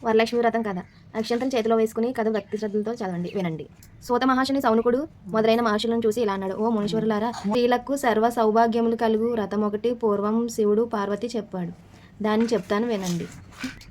వరలక్ష్మి వ్రతం కథ. అక్షంతరం చేతిలో వేసుకుని కథ భక్తి శ్రద్ధలతో చదవండి, వినండి. సూత మహాశుని సౌనకుడు మొదలైన మహర్షులను చూసి ఇలా అన్నాడు: ఓ మునీశ్వరులారా, స్త్రీలకు సర్వ సౌభాగ్యములు కలుగు వ్రతం ఒకటి పూర్వం శివుడు పార్వతి చెప్పాడు. దాన్ని చెప్తాను, వినండి.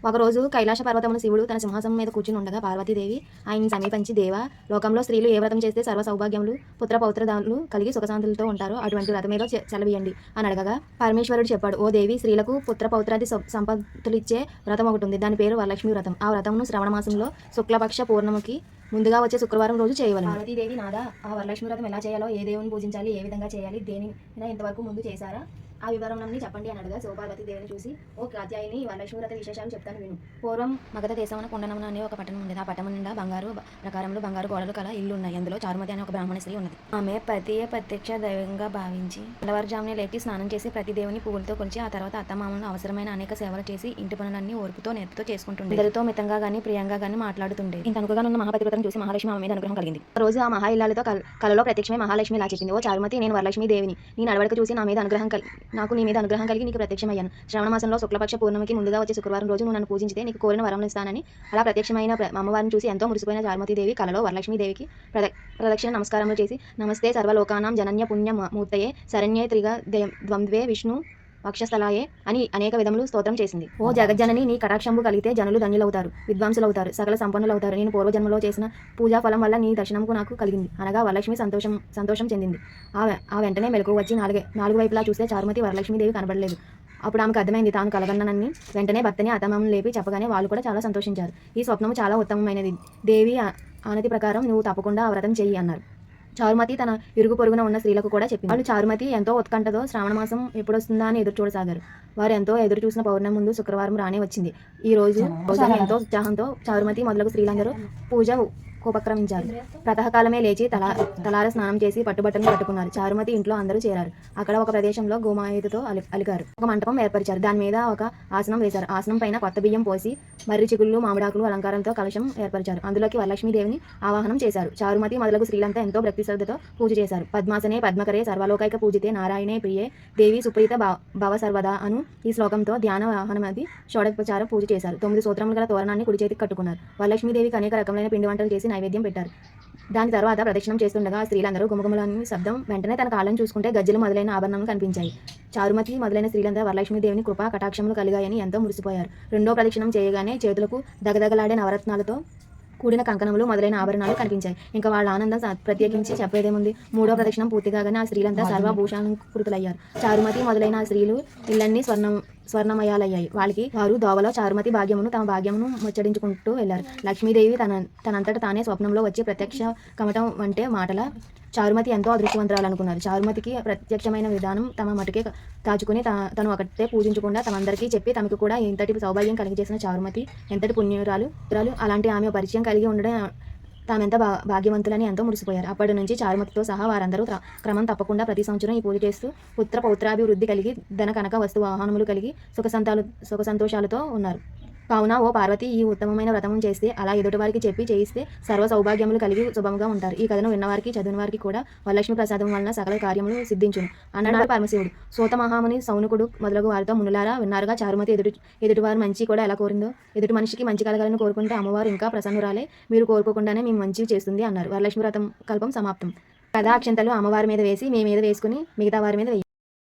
ఒకరోజు కైలాస పర్వతమున శివుడు తన సింహాసనం మీద కూర్చుని ఉండగా పార్వతీదేవి ఆయన్ని సమీపించి, దేవా, లోకంలో స్త్రీలు ఏ వ్రతం చేస్తే సర్వ సౌభాగ్యములు పుత్ర పౌత్రదాలు కలిగి సుఖశాంతులతో ఉంటారో అటువంటి వ్రతమేదో సెలవీయండి అని అడగగా పరమేశ్వరుడు చెప్పాడు: ఓ దేవి, స్త్రీలకు పుత్ర పౌత్రాది సంపత్తులిచ్చే వ్రతం ఒకటి ఉంది. దాని పేరు వరలక్ష్మి వ్రతం. ఆ వ్రతమును శ్రవణ మాసంలో శుక్లపక్ష పూర్ణముకి ముందుగా వచ్చే శుక్రవారం రోజు చేయవలెను. పార్వతీదేవి, నాదా, ఆ వరలక్ష్మి వ్రతం ఎలా చేయాలో, ఏ దేవుని పూజించాలి, ఏ విధంగా చేయాలి, దేనినైనా ఇంతవరకు ముందు చేశారా, ఆ వివరణని చెప్పండి అని అడగా శివపార్వతి దేవిని చూసి, ఓ కాత్యాయని, వరలక్ష్మి వ్రత విశేషాలు చెప్తాను, విను. పూర్వం మగధ దేశమున కుండనమున అనే ఒక పట్టణం ఉండేది. ఆ పట్టణం నిండా బంగారు ప్రకారంలో బంగారు గోడలు కల ఇల్లు ఉన్నాయి. అందులో చారుమతి అనే ఒక బ్రాహ్మణ స్త్రీ ఉన్నది. ఆమె పతియే ప్రత్యక్ష దైవంగా భావించి తెల్లవారుజామునే లేచి స్నానం చేసి ప్రతి దేవుని పువ్వులతో కొలిచి ఆ తర్వాత అత్తమామలను అవసరమైన అనేక సేవలు చేసి ఇంటి పనులన్నీ ఓర్పుతో నేర్పుతో చేసుకుంటుంది. అందరితో మితంగా గానీ ప్రియంగా గానీ మాట్లాడుతుండే. ఇంత అనుకుగా ఉన్న మహాపతివ్రతను చూసి మహాలక్ష్మి ఆమె మీద అనుగ్రహం కలిగింది. ఆ రోజు ఆ మహా ఇల్లాలతో కలలో ప్రత్యక్షమై మహాలక్ష్మి ఇలా చెప్పింది: ఓ చారుమతి, నేను వరలక్ష్మి దేవిని. నీ నడవడిక చూసి నీ మీద అనుగ్రహం కలిగి నీకు ప్రత్యక్షమయ్యాను. శ్రవణ మాసంలో శుక్లపక్ష పూర్ణమికి ముందుగా వచ్చే శుక్రవారం రోజు నువ్వు నన్ను పూజించితే నీకు కోరిన వరం ఇస్తానని అలా ప్రత్యక్షమైన అమ్మవారిని చూసి ఎంతో మురిసిపోయిన చారుమతీదేవి కలలో వరలక్ష్మీదేవికి ప్రదక్షిణ నమస్కారములు చేసి, నమస్తే సర్వలోకానాం జనన్య పుణ్య మూర్తయే శరణ్యే త్రిగా ద్వంద్వే విష్ణు వక్షస్థలాయే అని అనేక విధములు స్తోత్రం చేసింది. ఓ జగజ్జనని, నీ కటాక్షంబు కలిగితే జనులు ధన్యులవుతారు, విద్వాంసులవుతారు, సకల సంపన్నులవుతారు. నేను పూర్వజన్మలో చేసిన పూజా ఫలం వల్ల నీ దర్శనంకు నాకు కలిగింది అనగా వరలక్ష్మి సంతోషం చెందింది. ఆ వెంటనే మెలకు వచ్చి నాలుగు వైపులా చూస్తే చారుమతి వరలక్ష్మీదేవి కనబడలేదు. అప్పుడు ఆమెకు అర్థమైంది తాను కలగన్ననని. వెంటనే భర్తని అత్తమామను లేపి చెప్పగానే వాళ్ళు కూడా చాలా సంతోషించారు. ఈ స్వప్నము చాలా ఉత్తమమైనది. దేవి ఆనతి ప్రకారం నువ్వు తప్పకుండా ఆ వ్రతం చెయ్యి అన్నారు. చారుమతి తన ఇరుగు పొరుగున ఉన్న స్త్రీలకు కూడా చెప్పింది. వాళ్ళు చారుమతి ఎంతో ఉత్కంఠతో శ్రావణ మాసం ఎప్పుడొస్తుందా అని ఎదురు చూడసాగారు. వారు ఎంతో ఎదురు చూసిన పౌర్ణమి ముందు శుక్రవారం రానే వచ్చింది. ఈ రోజు ఎంతో ఉత్సాహంతో చారుమతి మొదలగు స్త్రీలందరూ పూజ ఉపక్రమించారు. ప్రాతకాలమే లేచి తలార స్నానం చేసి పట్టుబట్టను కట్టుకున్నారు. చారుమతి ఇంట్లో అందరూ చేరారు. అక్కడ ఒక ప్రదేశంలో గోమాయుధతో అలికారు. ఒక మంటపం ఏర్పరిచారు. దాని మీద ఒక ఆసనం వేశారు. ఆసనం పైన కొత్త బియ్యం పోసి మర్రి చిగుళ్ళు మామిడాకులు అలంకారంతో కలశం ఏర్పరిచారు. అందులోకి వరలక్ష్మీదేవిని ఆవాహనం చేశారు. చారుమతి మొదలగు స్త్రీలంతా ఎంతో భక్తి శ్రద్ధతో పూజ చేశారు. పద్మాసనే పద్మకరే సర్వలోకైక పూజితే నారాయణే ప్రియే దేవి సుప్రీత భవ సర్వదా అను ఈ శ్లోకంతో ధ్యాన వాహనమది షోడోపచార పూజ చేశారు. 9 సూత్రములు గల తోరణాన్ని కుడి చేతికి కట్టుకున్నారు. వరలక్ష్మీదేవికి అనేక రకమైన పిండి వంటలు చేసి నైవేద్యం పెట్టారు. దాని తర్వాత ప్రదక్షిణం చేస్తుండగా స్త్రీలందరూ గుమగుమలని శబ్దం. వెంటనే తన కాళ్ళను చూసుకుంటే గజ్జలు మొదలైన ఆభరణాలు కనిపించాయి. చారుమతి మొదలైన స్త్రీలందరూ వరలక్ష్మీదేవిని కృపా కటాక్షములు కలిగాయని ఎంతో మురిసిపోయారు. రెండో ప్రదక్షిణం చేయగానే చేతులకు దగదగలాడే నవరత్నాలతో కూడిన కంకణములు మొదలైన ఆభరణాలు కనిపించాయి. ఇంకా వాళ్ళ ఆనందం ప్రత్యేకించి చెప్పేదేముంది. మూడో ప్రదక్షిణం పూర్తి కాగానే ఆ స్త్రీలంతా సర్వభూషాలంకృతులయ్యారు. చారుమతి మొదలైన ఆ స్త్రీలు ఇళ్ళన్నీ స్వర్ణమయాలయ్యాయి. వారు దోవలో చారుమతి భాగ్యమును తమ భాగ్యమును ముచ్చడించుకుంటూ వెళ్లారు. లక్ష్మీదేవి తనంతట తానే స్వప్నంలో వచ్చి ప్రత్యక్ష కమటం వంటే మాటల చారుమతి ఎంతో అదృష్టవంతురాలనుకున్నారు. చారుమతికి ప్రత్యక్షమైన విధానం తమ మటుకే దాచుకుని తను ఒకటే పూజించకుండా తమందరికీ చెప్పి తమకు కూడా ఇంతటి సౌభాగ్యం కలిగజేసిన చారుమతి ఎంతటి పుణ్యురాలు. అలాంటి ఆమె పరిచయం కలిగి ఉండడం తామెంత భాగ్యవంతులని ఎంతో మురిసిపోయారు. అప్పటి నుంచి చారుమతితో సహా వారందరూ క్రమం తప్పకుండా ప్రతి సంవత్సరం ఈ పూజ చేస్తూ పుత్ర పౌత్రాభివృద్ధి కలిగి ధన కనక వస్తు వాహనములు కలిగి సుఖ సంతోషాలతో ఉన్నారు. కావున ఓ పార్వతి, ఈ ఉత్తమమైన వ్రతం చేస్తే అలా ఎదుటివారికి చెప్పి చేయిస్తే సర్వ సౌభాగ్యములు కలిగి శుభముగా ఉంటారు. ఈ కథను విన్నవారికి చదివిన వారికి కూడా వరలక్ష్మి ప్రసాదం వలన సకల కార్యములు సిద్ధించును అన్నాడు పరమశివుడు. సూత మహాముని సౌనకుడు మొదలగు వారితో, మునులారా, విన్నారుగా చారుమతి ఎదుటివారు మంచి కూడా ఎలా కోరిందో. ఎదుటి మనిషికి మంచి కలగాలని కోరుకుంటే అమ్మవారు ఇంకా ప్రసన్నురాలే మీరు కోరుకోకుండానే మేము మంచి చేస్తుంది అన్నారు. వరలక్ష్మి వ్రతం కల్పం సమాప్తం. కథాక్షంతలు అమ్మవారి మీద వేసి మీ మీద వేసుకుని మిగతా వారి మీద వేయి.